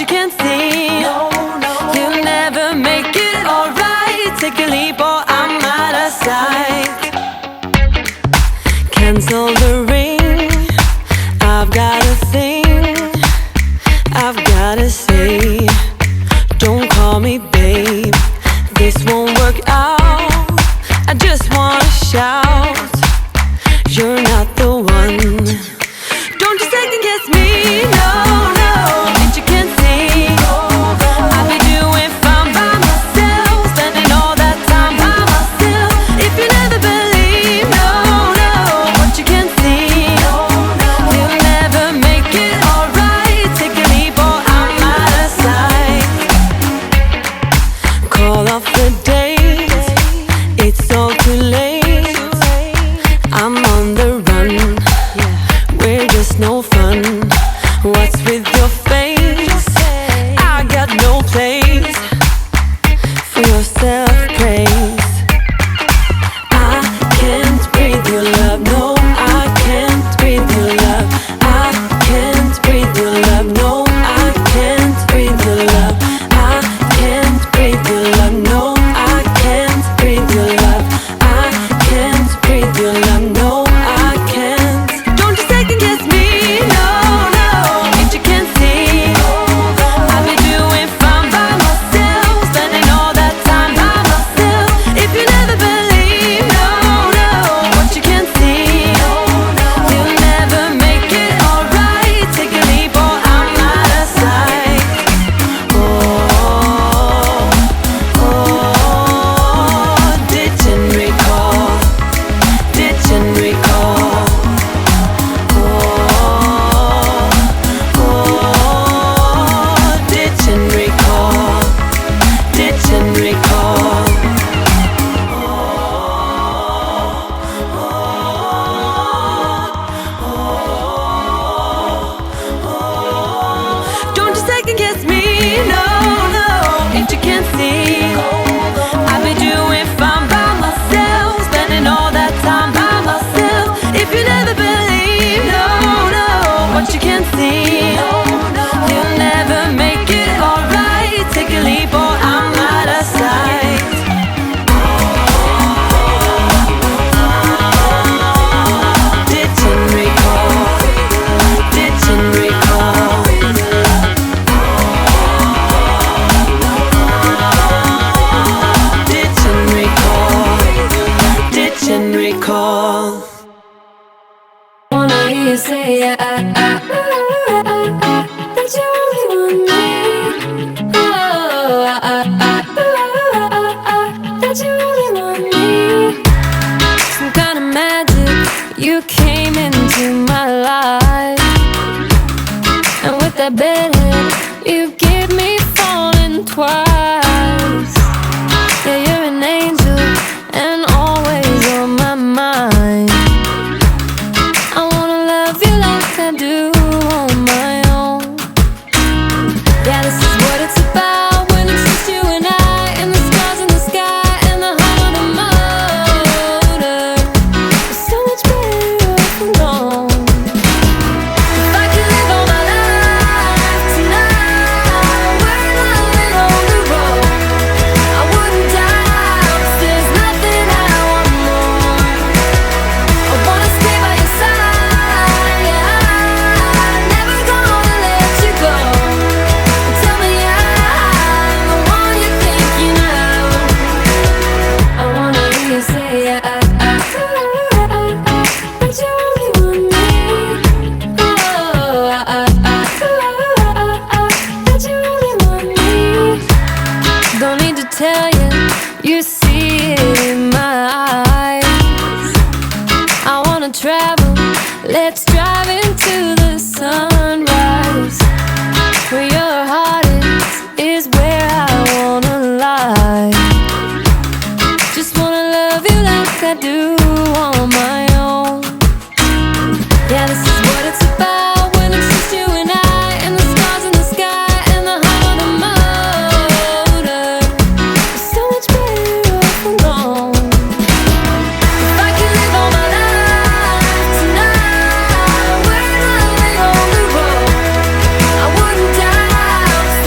you can't see. You'll never make it alright. Take a leap or I'm out of sight. Cancel the ring. I've got a thing I've gotta say. Don't call me babe, this won't work out. I just wanna shout, you're not the one. Don't you second guess me, no, no. That you can't see, I'll be doing fine by myself, spending all that time by myself. If you never believe, no, no, what you can't see, you'll never make it alright. Take a leap or I'm out of sight. Call off the date, it's all too late. I'm on the run, we're just no fun. What's with your face? I got no place for your self-praise. I can't breathe your love, no, I can't breathe your love. I can't breathe your love, no, I can't breathe your love. I can't breathe your love, no, I can't breathe your love. I can't breathe your love, no, I can't. Don't you second guess me, no, no. If you can't see, I'll be doing fine by myself, spending all that time by myself. If you never believe, no, no, what you can't see, you'll never make it alright. Take a leap or I'm out of sight. Oh, ditch and recall, ditch and recall. Oh, ditch and recall, ditch and recall. Don't you second guess me, no, no. If you can't see, I'll be doing fine by myself, spending all that time by myself. If you never believe, no, no, what you can't see, you'll never make it alright. Take a leap or I'm out of sight. Ditch and recall, ditch and recall. Ditch and recall, ditch and recall. Wanna hear you say that you only want me. That you only want me. Some kind of magic, you came into my life, and with that bedhead, you give me falling twice. Yeah, you're an angel and always on my mind. I wanna love you like I do on my own. Yeah, this is what it's about when it's just you and I, and the stars in the sky and the heart of the motor. It's so much better off alone. If I could live all my life tonight, we're living on the road, I wouldn't die, 'cause there's nothing I want more. I wanna stay by your side, yeah, I'm never gonna let you go. Tell me I'm the one you're thinking of. I wanna hear you say that you only want me. That you only want me. Don't need to tell you, you see it in my eyes. I wanna travel, let's drive into the sunrise. Where your heart is where I wanna lie. Just wanna love you like I do on my own. Yeah, this is what it's about when it's just you and I, and the stars in the sky and the heart of the motor. It's so much better off alone. If I could live all my life tonight, we're living on the road, I wouldn't die, 'cause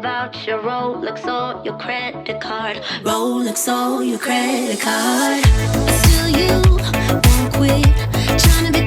about your Rolex or your credit card. Rolex or your credit card. Still you won't quit trying to be